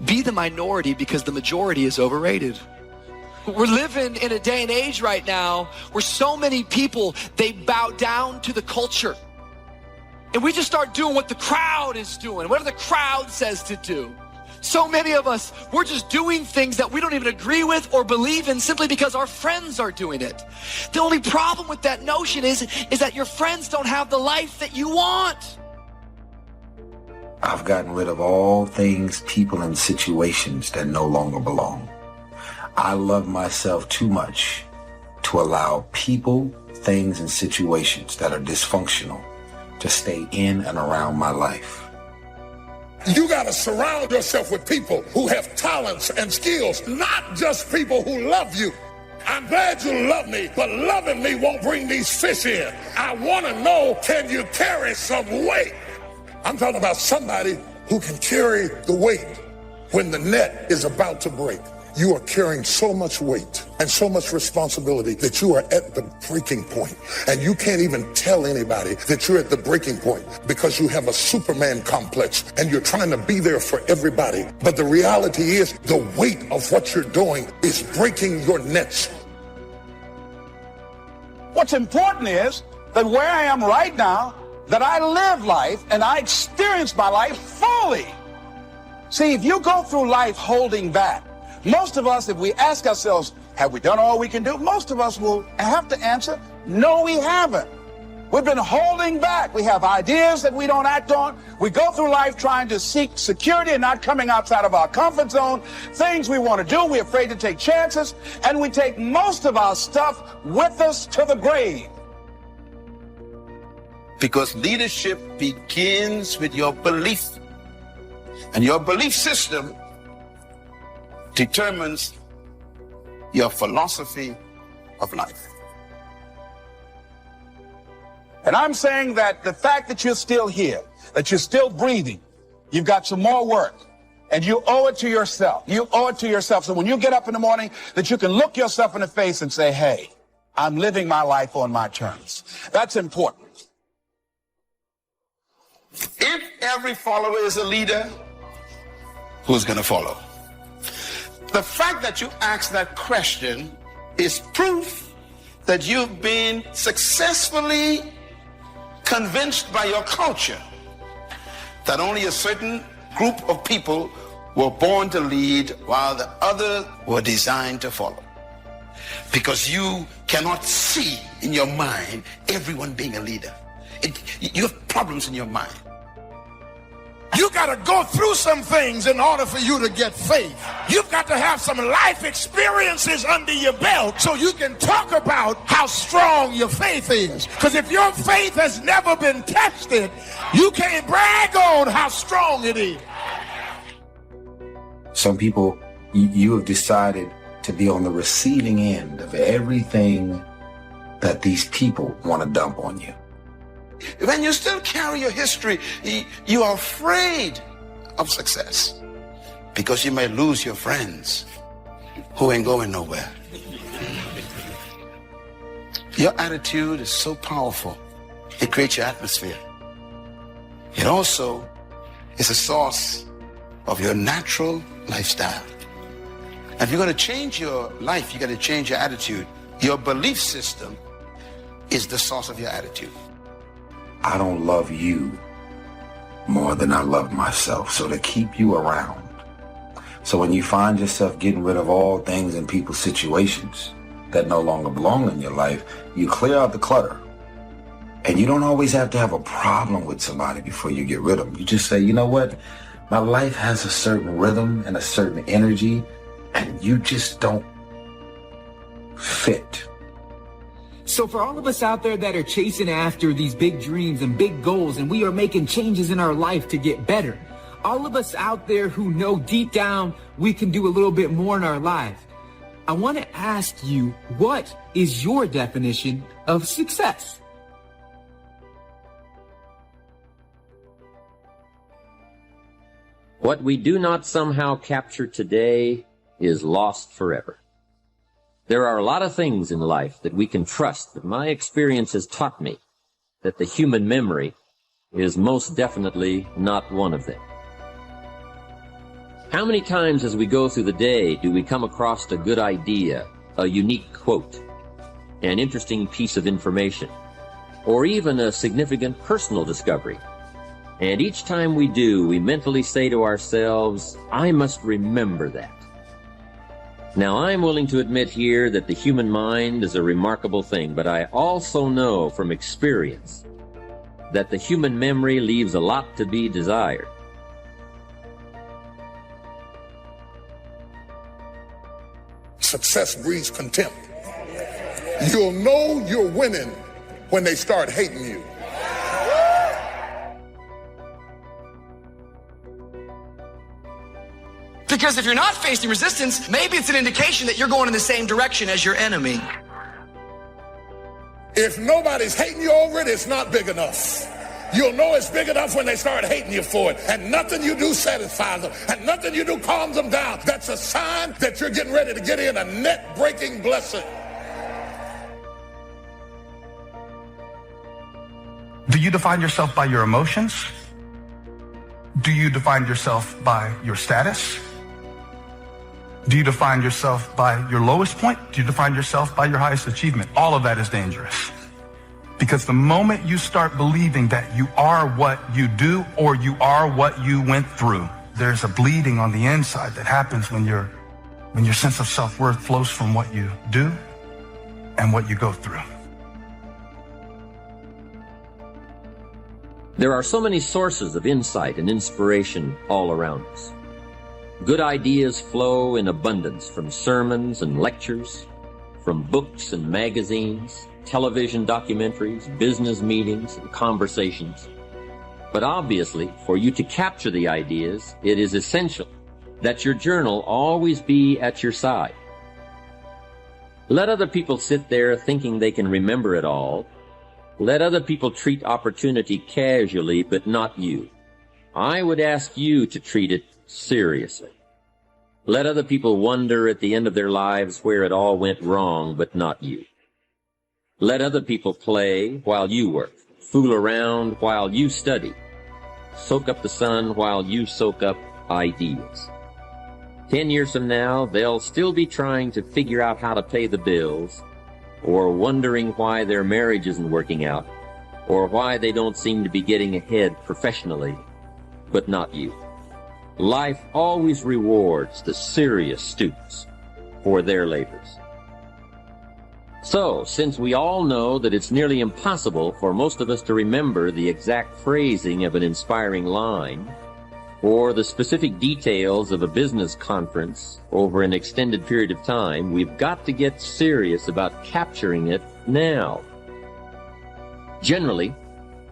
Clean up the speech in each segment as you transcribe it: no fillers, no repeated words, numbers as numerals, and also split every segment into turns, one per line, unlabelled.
Be the minority because the majority is overrated. We're living in a day and age right now where so many people, they bow down to the culture. And we just start doing what the crowd is doing, whatever the crowd says to do. So many of us, we're just doing things that we don't even agree with or believe in simply because our friends are doing it. The only problem with that notion is that your friends don't have the life that you want.
I've gotten rid of all things, people, and situations that no longer belong. I love myself too much to allow people, things, and situations that are dysfunctional to stay in and around my life.
You got to surround yourself with people who have talents and skills, not just people who love you. I'm glad you love me, but loving me won't bring these fish in. I want to know, can you carry some weight? I'm talking about somebody who can carry the weight when the net is about to break. You are carrying so much weight and so much responsibility that you are at the breaking point. And you can't even tell anybody that you're at the breaking point because you have a Superman complex and you're trying to be there for everybody. But the reality is the weight of what you're doing is breaking your nets.
What's important is that where I am right now, that I live life and I experience my life fully. See, if you go through life holding back, most of us, if we ask ourselves, have we done all we can do? Most of us will have to answer, no, we haven't. We've been holding back. We have ideas that we don't act on. We go through life trying to seek security and not coming outside of our comfort zone. Things we want to do, we're afraid to take chances, and we take most of our stuff with us to the grave.
Because leadership begins with your belief. And your belief system determines your philosophy of life.
And I'm saying that the fact that you're still here, that you're still breathing, you've got some more work. And you owe it to yourself. You owe it to yourself. So when you get up in the morning, that you can look yourself in the face and say, hey, I'm living my life on my terms. That's important.
If every follower is a leader, who's going to follow? The fact that you ask that question is proof that you've been successfully convinced by your culture that only a certain group of people were born to lead while the others were designed to follow. Because you cannot see in your mind everyone being a leader. You have problems in your mind.
You got to go through some things in order for you to get faith. You've got to have some life experiences under your belt so you can talk about how strong your faith is. Because if your faith has never been tested, you can't brag on how strong it is.
Some people, you have decided to be on the receiving end of everything that these people want to dump on you.
When you still carry your history, you are afraid of success because you may lose your friends who ain't going nowhere. Your attitude is so powerful. It creates your atmosphere. It also is a source of your natural lifestyle. And if you're going to change your life, you got to change your attitude. Your belief system is the source of your attitude.
I don't love you more than I love myself. So to keep you around. So when you find yourself getting rid of all things and people, situations that no longer belong in your life, you clear out the clutter. And you don't always have to have a problem with somebody before you get rid of them. You just say, you know what? My life has a certain rhythm and a certain energy, and you just don't fit.
So for all of us out there that are chasing after these big dreams and big goals, and we are making changes in our life to get better, all of us out there who know deep down we can do a little bit more in our life, I want to ask you, what is your definition of success?
What we do not somehow capture today is lost forever. There are a lot of things in life that we can trust, but my experience has taught me that the human memory is most definitely not one of them. How many times as we go through the day do we come across a good idea, a unique quote, an interesting piece of information, or even a significant personal discovery? And each time we do, we mentally say to ourselves, I must remember that. Now, I'm willing to admit here that the human mind is a remarkable thing, but I also know from experience that the human memory leaves a lot to be desired.
Success breeds contempt. You'll know you're winning when they start hating you.
Because if you're not facing resistance, maybe it's an indication that you're going in the same direction as your enemy.
If nobody's hating you over it, it's not big enough. You'll know it's big enough when they start hating you for it. And nothing you do satisfies them. And nothing you do calms them down. That's a sign that you're getting ready to get in a net-breaking blessing.
Do you define yourself by your emotions? Do you define yourself by your status? Do you define yourself by your lowest point? Do you define yourself by your highest achievement? All of that is dangerous. Because the moment you start believing that you are what you do or you are what you went through, there's a bleeding on the inside that happens when your sense of self-worth flows from what you do and what you go through.
There are so many sources of insight and inspiration all around us. Good ideas flow in abundance from sermons and lectures, from books and magazines, television documentaries, business meetings, and conversations. But obviously, for you to capture the ideas, it is essential that your journal always be at your side. Let other people sit there thinking they can remember it all. Let other people treat opportunity casually, but not you. I would ask you to treat it seriously. Let other people wonder at the end of their lives where it all went wrong, but not you. Let other people play while you work, fool around while you study, soak up the sun while you soak up ideas. 10 years from now, they'll still be trying to figure out how to pay the bills, or wondering why their marriage isn't working out, or why they don't seem to be getting ahead professionally, but not you. Life always rewards the serious students for their labors. So, since we all know that it's nearly impossible for most of us to remember the exact phrasing of an inspiring line, or the specific details of a business conference over an extended period of time, we've got to get serious about capturing it now. Generally,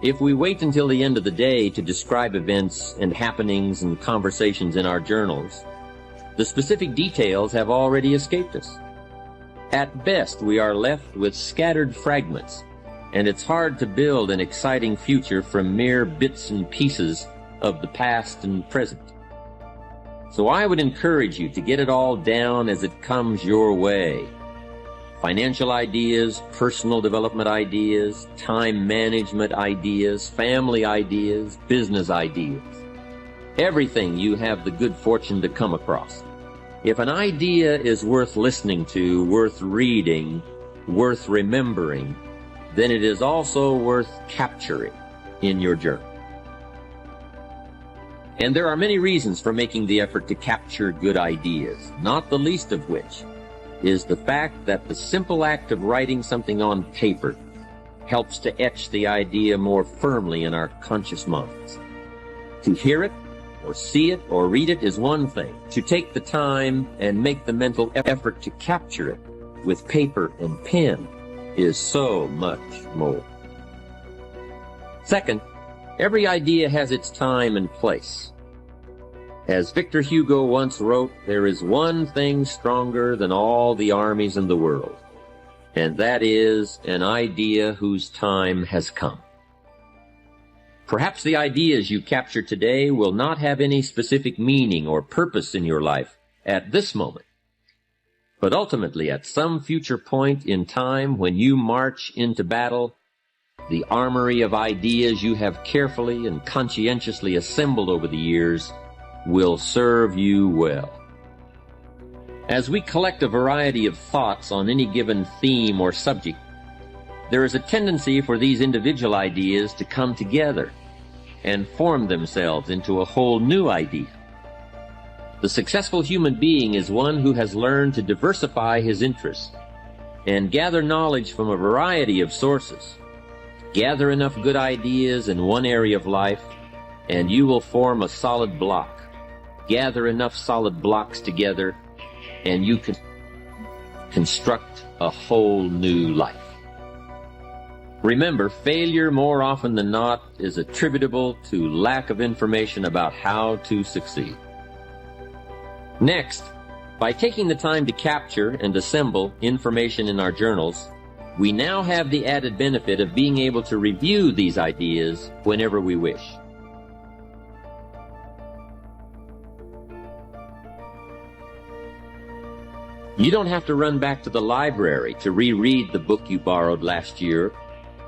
if we wait until the end of the day to describe events and happenings and conversations in our journals, the specific details have already escaped us. At best, we are left with scattered fragments, and it's hard to build an exciting future from mere bits and pieces of the past and present. So I would encourage you to get it all down as it comes your way. Financial ideas, personal development ideas, time management ideas, family ideas, business ideas. Everything you have the good fortune to come across. If an idea is worth listening to, worth reading, worth remembering, then it is also worth capturing in your journal. And there are many reasons for making the effort to capture good ideas, not the least of which is the fact that the simple act of writing something on paper helps to etch the idea more firmly in our conscious minds. To hear it, or see it, or read it is one thing. To take the time and make the mental effort to capture it with paper and pen is so much more. Second, every idea has its time and place. As Victor Hugo once wrote, there is one thing stronger than all the armies in the world, and that is an idea whose time has come. Perhaps the ideas you capture today will not have any specific meaning or purpose in your life at this moment, but ultimately at some future point in time when you march into battle, the armory of ideas you have carefully and conscientiously assembled over the years will serve you well. As we collect a variety of thoughts on any given theme or subject, there is a tendency for these individual ideas to come together and form themselves into a whole new idea. The successful human being is one who has learned to diversify his interests and gather knowledge from a variety of sources. Gather enough good ideas in one area of life, and you will form a solid block. Gather enough solid blocks together, and you can construct a whole new life. Remember, failure more often than not is attributable to lack of information about how to succeed. Next, by taking the time to capture and assemble information in our journals, we now have the added benefit of being able to review these ideas whenever we wish. You don't have to run back to the library to reread the book you borrowed last year,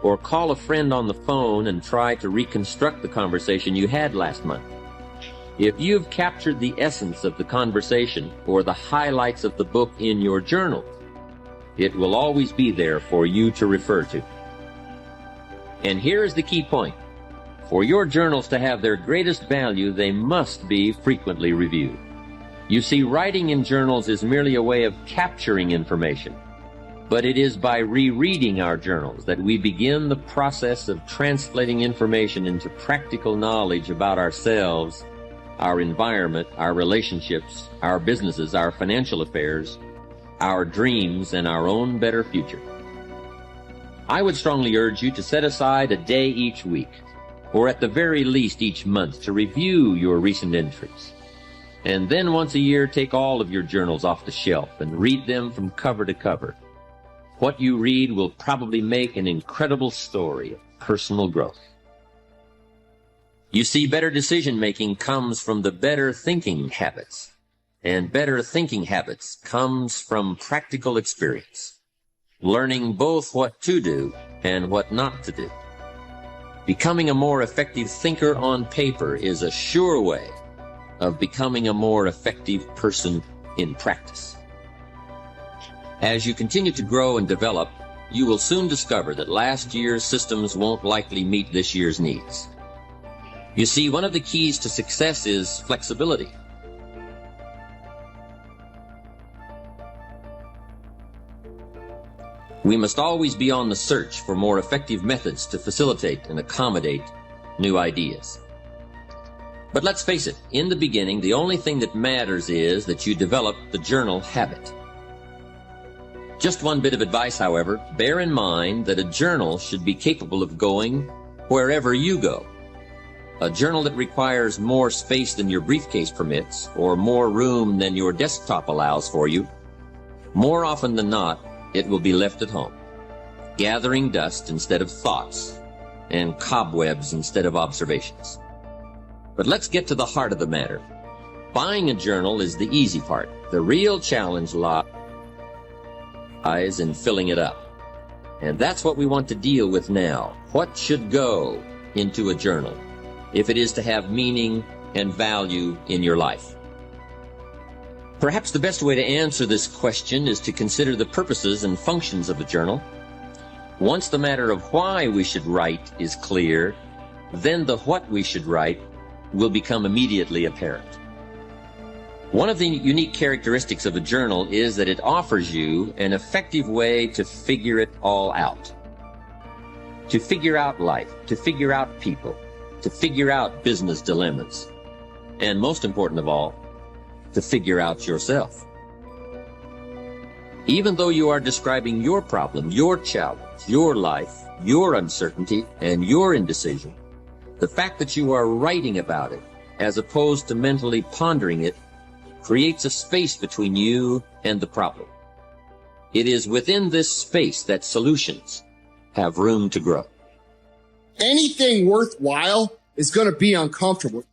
or call a friend on the phone and try to reconstruct the conversation you had last month. If you've captured the essence of the conversation or the highlights of the book in your journal, it will always be there for you to refer to. And here is the key point. For your journals to have their greatest value, they must be frequently reviewed. You see, writing in journals is merely a way of capturing information, but it is by rereading our journals that we begin the process of translating information into practical knowledge about ourselves, our environment, our relationships, our businesses, our financial affairs, our dreams, and our own better future. I would strongly urge you to set aside a day each week, or at the very least each month, to review your recent entries. And then once a year, take all of your journals off the shelf and read them from cover to cover. What you read will probably make an incredible story of personal growth. You see, better decision-making comes from the better thinking habits, and better thinking habits comes from practical experience, learning both what to do and what not to do. Becoming a more effective thinker on paper is a sure way of becoming a more effective person in practice. As you continue to grow and develop, you will soon discover that last year's systems won't likely meet this year's needs. You see, one of the keys to success is flexibility. We must always be on the search for more effective methods to facilitate and accommodate new ideas. But let's face it, in the beginning, the only thing that matters is that you develop the journal habit. Just one bit of advice, however, bear in mind that a journal should be capable of going wherever you go. A journal that requires more space than your briefcase permits, or more room than your desktop allows for you, more often than not, it will be left at home, gathering dust instead of thoughts, and cobwebs instead of observations. But let's get to the heart of the matter. Buying a journal is the easy part. The real challenge lies in filling it up. And that's what we want to deal with now. What should go into a journal if it is to have meaning and value in your life? Perhaps the best way to answer this question is to consider the purposes and functions of a journal. Once the matter of why we should write is clear, then the what we should write will become immediately apparent. One of the unique characteristics of a journal is that it offers you an effective way to figure it all out. To figure out life, to figure out people, to figure out business dilemmas, and most important of all, to figure out yourself. Even though you are describing your problem, your challenge, your life, your uncertainty, and your indecision, the fact that you are writing about it, as opposed to mentally pondering it, creates a space between you and the problem. It is within this space that solutions have room to grow.
Anything worthwhile is going to be uncomfortable.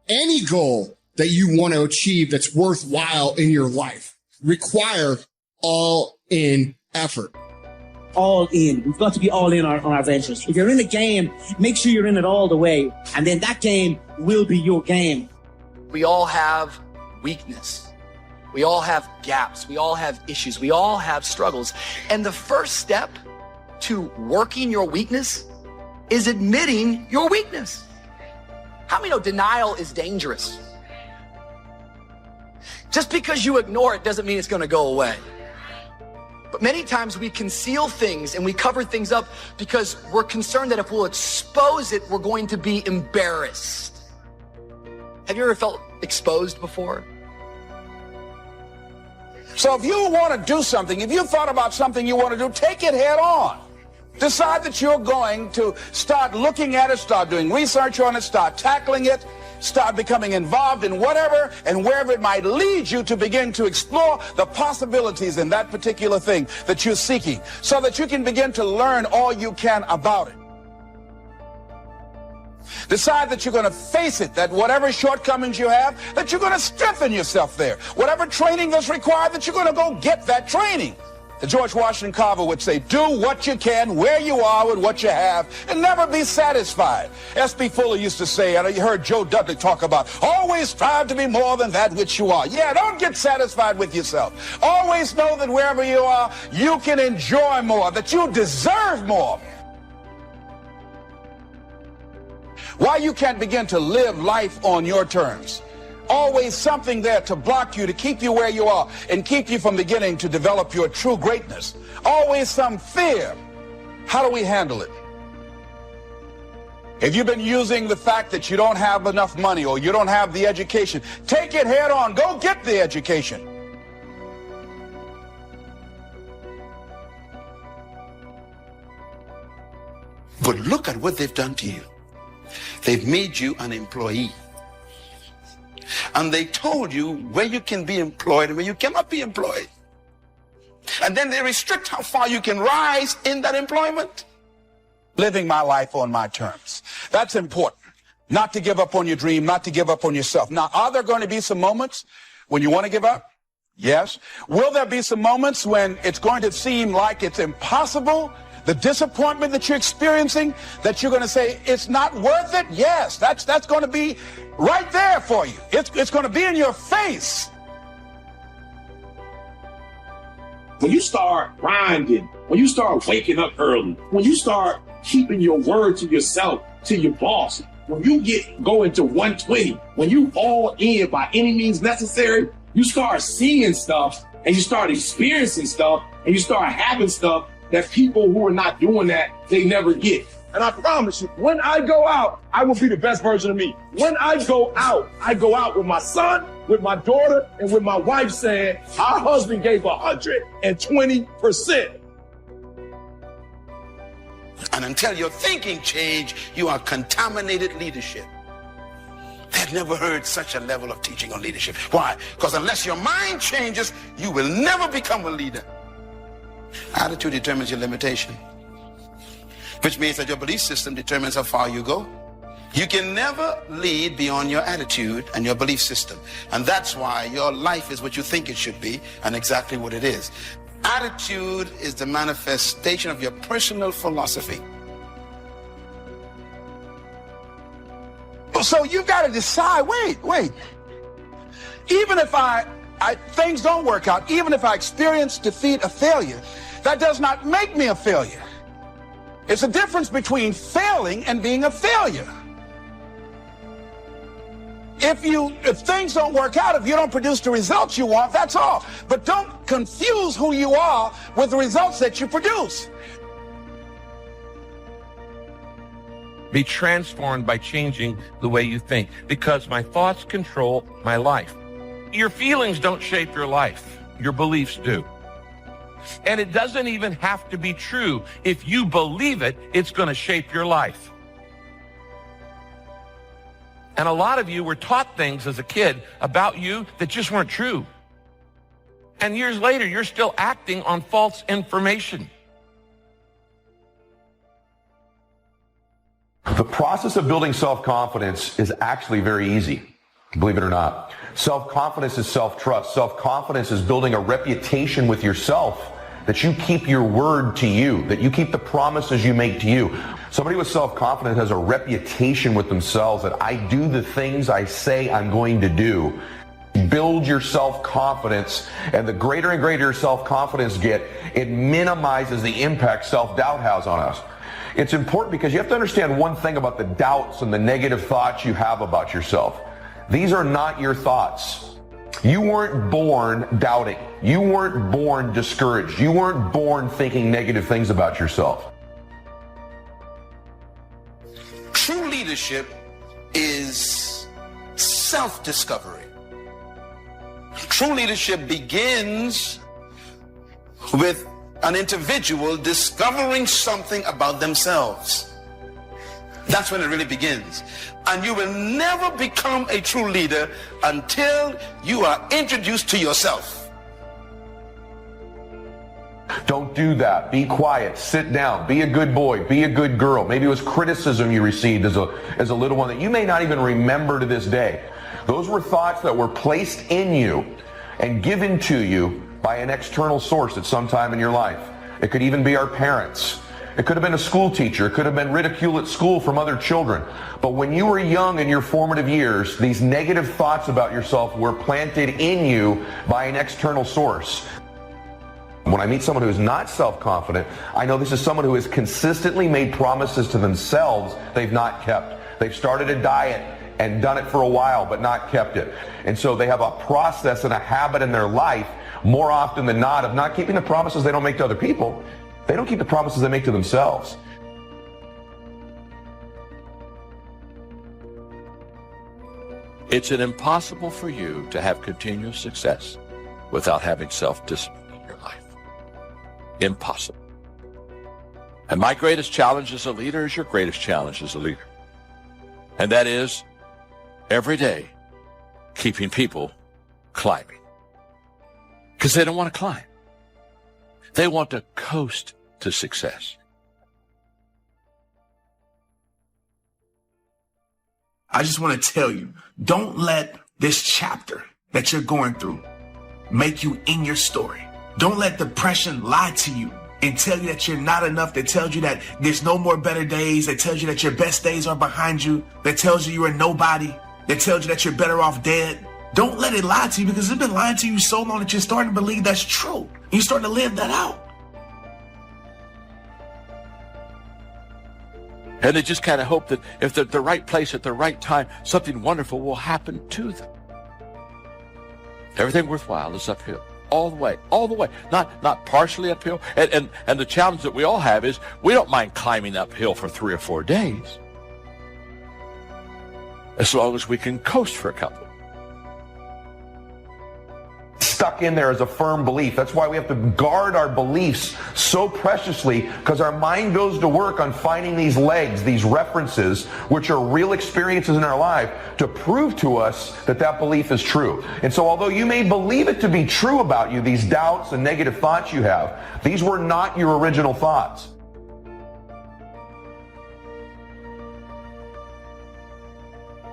Any goal that you want to achieve that's worthwhile in your life require all-in effort.
All in. We've got to be all in on our ventures. If you're in a game, make sure you're in it all the way, and then that game will be your game.
we all have weakness. We all have gaps. We all have issues. We all have struggles. And the first step to working your weakness is admitting your weakness. How many know denial is dangerous? Just because you ignore it doesn't mean it's going to go away. But many times we conceal things and we cover things up because we're concerned that if we'll expose it, we're going to be embarrassed. Have you ever felt exposed before?
So if you want to do something, if you thought about something you want to do, take it head on. Decide that you're going to start looking at it, start doing research on it, start tackling it, start becoming involved in whatever and wherever it might lead you to begin to explore the possibilities in that particular thing that you're seeking so that you can begin to learn all you can about it. Decide that you're going to face it, that whatever shortcomings you have, that you're going to strengthen yourself there. Whatever training that's required, that you're going to go get that training. The George Washington Carver would say, do what you can, where you are with what you have, and never be satisfied. S.B. Fuller used to say, and you heard Joe Dudley talk about, always strive to be more than that which you are. Yeah, don't get satisfied with yourself. Always know that wherever you are, you can enjoy more, that you deserve more. Why you can't begin to live life on your terms. Always something there to block you, to keep you where you are, and keep you from beginning to develop your true greatness. Always some fear. How do we handle it? If you've been using the fact that you don't have enough money or you don't have the education, take it head on. Go get the education.
But look at what they've done to you. They've made you an employee. And they told you where you can be employed and where you cannot be employed. And then they restrict how far you can rise in that employment.
Living my life on my terms. That's important. Not to give up on your dream, not to give up on yourself. Now, are there going to be some moments when you want to give up? Yes. Will there be some moments when it's going to seem like it's impossible? The disappointment that you're experiencing, that you're going to say, it's not worth it? Yes, that's going to be right there for you. It's going to be in your face.
When you start grinding, when you start waking up early, when you start keeping your word to yourself, to your boss, when you going to 120, when you all in by any means necessary, you start seeing stuff and you start experiencing stuff and you start having stuff that people who are not doing that, they never get. And I promise you, when I go out, I will be the best version of me. When I go out with my son, with my daughter, and with my wife saying, our husband gave 120%.
And until your thinking change, you are contaminated leadership. They've never heard such a level of teaching on leadership. Why? Because unless your mind changes, you will never become a leader. Attitude determines your limitation, which means that your belief system determines how far you go. You can never lead beyond your attitude and your belief system. And that's why your life is what you think it should be and exactly what it is. Attitude is the manifestation of your personal philosophy.
So you've got to decide, wait. Even if things don't work out, even if I experience defeat, a failure, that does not make me a failure. It's a difference between failing and being a failure. If things don't work out, if you don't produce the results you want, that's all. But don't confuse who you are with the results that you produce.
Be transformed by changing the way you think, because my thoughts control my life. Your feelings don't shape your life. Your beliefs do. And it doesn't even have to be true. If you believe it, it's going to shape your life. And a lot of you were taught things as a kid about you that just weren't true. And years later, you're still acting on false information.
The process of building self-confidence is actually very easy, believe it or not. Self-confidence is self-trust. Self-confidence is building a reputation with yourself that you keep your word to you, that you keep the promises you make to you. Somebody with self-confidence has a reputation with themselves that I do the things I say I'm going to do. Build your self-confidence, and the greater and greater your self-confidence get, it minimizes the impact self-doubt has on us. It's important because you have to understand one thing about the doubts and the negative thoughts you have about yourself. These are not your thoughts. You weren't born doubting. You weren't born discouraged. You weren't born thinking negative things about yourself.
True leadership is self-discovery. True leadership begins with an individual discovering something about themselves. That's when it really begins. And you will never become a true leader until you are introduced to yourself.
Don't do that. Be quiet. Sit down. Be a good boy. Be a good girl. Maybe it was criticism you received as a little one that you may not even remember to this day. Those were thoughts that were placed in you and given to you by an external source at some time in your life. It could even be our parents. It could have been a school teacher. It could have been ridicule at school from other children. But when you were young in your formative years, these negative thoughts about yourself were planted in you by an external source. When I meet someone who is not self-confident, I know this is someone who has consistently made promises to themselves they've not kept. They've started a diet and done it for a while but not kept it. And so they have a process and a habit in their life more often than not of not keeping the promises they don't make to other people. They don't keep the promises they make to themselves.
It's impossible for you to have continuous success without having self-discipline in your life. Impossible. And my greatest challenge as a leader is your greatest challenge as a leader. And that is every day keeping people climbing. Because they don't want to climb. They want to coast to success.
I just want to tell you, don't let this chapter that you're going through make you in your story. Don't let depression lie to you and tell you that you're not enough, that tells you that there's no more better days, that tells you that your best days are behind you, that tells you you're a nobody, that tells you that you're better off dead. Don't let it lie to you, because it's been lying to you so long that you're starting to believe that's true. You're starting to live that out.
And they just kind of hope that if they're at the right place at the right time, something wonderful will happen to them. Everything worthwhile is uphill. All the way, not partially uphill. And the challenge that we all have is we don't mind climbing uphill for 3 or 4 days, as long as we can coast for a couple.
Stuck in there as a firm belief. That's why we have to guard our beliefs so preciously, because our mind goes to work on finding these legs, these references, which are real experiences in our life, to prove to us that that belief is true. And so although you may believe it to be true about you, these doubts and negative thoughts you have, these were not your original thoughts.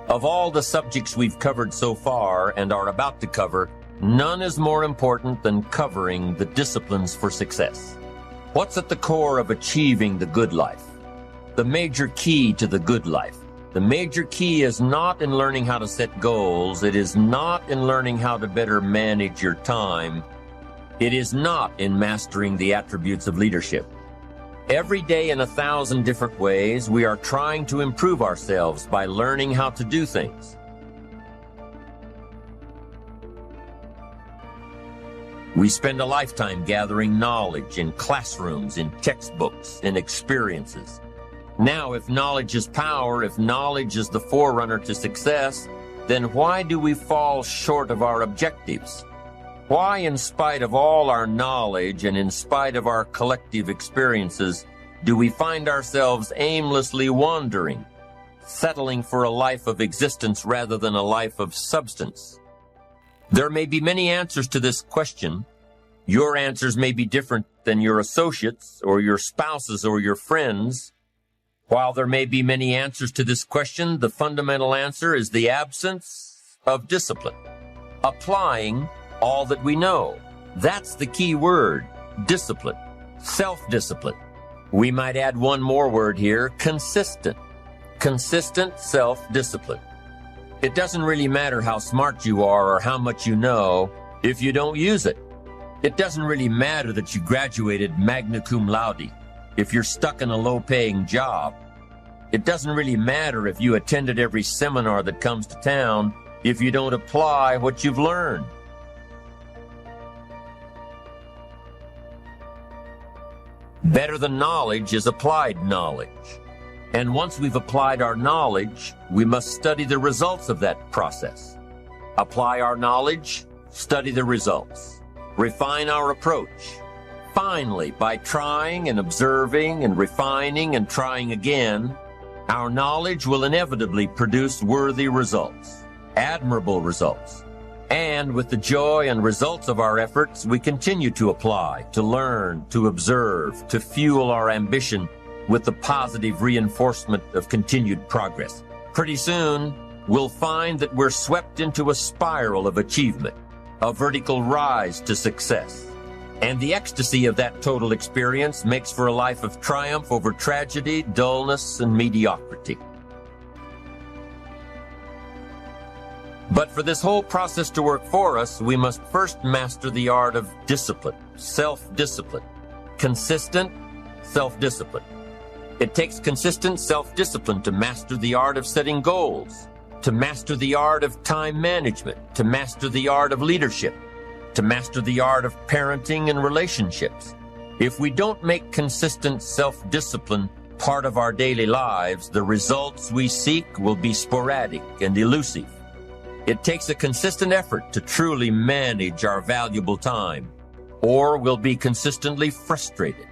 Of all the subjects we've covered so far and are about to cover, none is more important than covering the disciplines for success. What's at the core of achieving the good life? The major key to the good life. The major key is not in learning how to set goals. It is not in learning how to better manage your time. It is not in mastering the attributes of leadership. Every day in 1,000 different ways, we are trying to improve ourselves by learning how to do things. We spend a lifetime gathering knowledge in classrooms, in textbooks, in experiences. Now, if knowledge is power, if knowledge is the forerunner to success, then why do we fall short of our objectives? Why, in spite of all our knowledge and in spite of our collective experiences, do we find ourselves aimlessly wandering, settling for a life of existence rather than a life of substance? There may be many answers to this question. Your answers may be different than your associates or your spouses or your friends. While there may be many answers to this question, the fundamental answer is the absence of discipline. Applying all that we know. That's the key word. discipline, self-discipline. We might add one more word here, consistent. Consistent self-discipline. It doesn't really matter how smart you are or how much you know if you don't use it. It doesn't really matter that you graduated magna cum laude if you're stuck in a low-paying job. It doesn't really matter if you attended every seminar that comes to town if you don't apply what you've learned. Better than knowledge is applied knowledge. And once we've applied our knowledge, we must study the results of that process. Apply our knowledge, study the results. Refine our approach. Finally, by trying and observing and refining and trying again, our knowledge will inevitably produce worthy results, admirable results. And with the joy and results of our efforts, we continue to apply, to learn, to observe, to fuel our ambition with the positive reinforcement of continued progress. Pretty soon, we'll find that we're swept into a spiral of achievement, a vertical rise to success. And the ecstasy of that total experience makes for a life of triumph over tragedy, dullness, and mediocrity. But for this whole process to work for us, we must first master the art of discipline, self-discipline, consistent self-discipline. It takes consistent self-discipline to master the art of setting goals, to master the art of time management, to master the art of leadership, to master the art of parenting and relationships. If we don't make consistent self-discipline part of our daily lives, the results we seek will be sporadic and elusive. It takes a consistent effort to truly manage our valuable time, or we'll be consistently frustrated.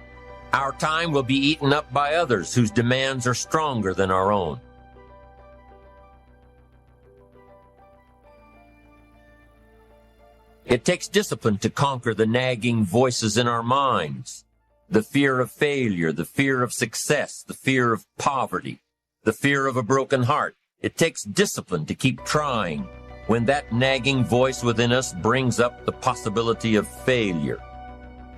Our time will be eaten up by others whose demands are stronger than our own. It takes discipline to conquer the nagging voices in our minds, the fear of failure, the fear of success, the fear of poverty, the fear of a broken heart. It takes discipline to keep trying when that nagging voice within us brings up the possibility of failure.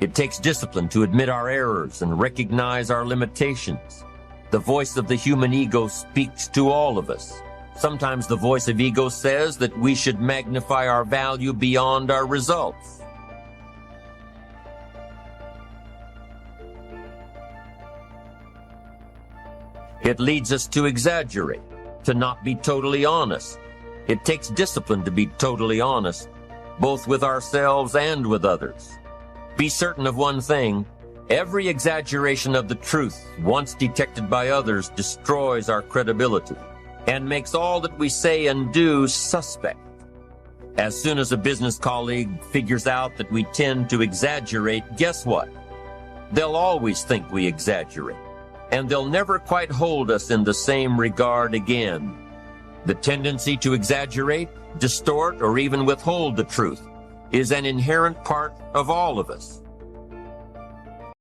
It takes discipline to admit our errors and recognize our limitations. The voice of the human ego speaks to all of us. Sometimes the voice of ego says that we should magnify our value beyond our results. It leads us to exaggerate, to not be totally honest. It takes discipline to be totally honest, both with ourselves and with others. Be certain of one thing: every exaggeration of the truth, once detected by others, destroys our credibility and makes all that we say and do suspect. As soon as a business colleague figures out that we tend to exaggerate, guess what? They'll always think we exaggerate, and they'll never quite hold us in the same regard again. The tendency to exaggerate, distort, or even withhold the truth is an inherent part of all of us.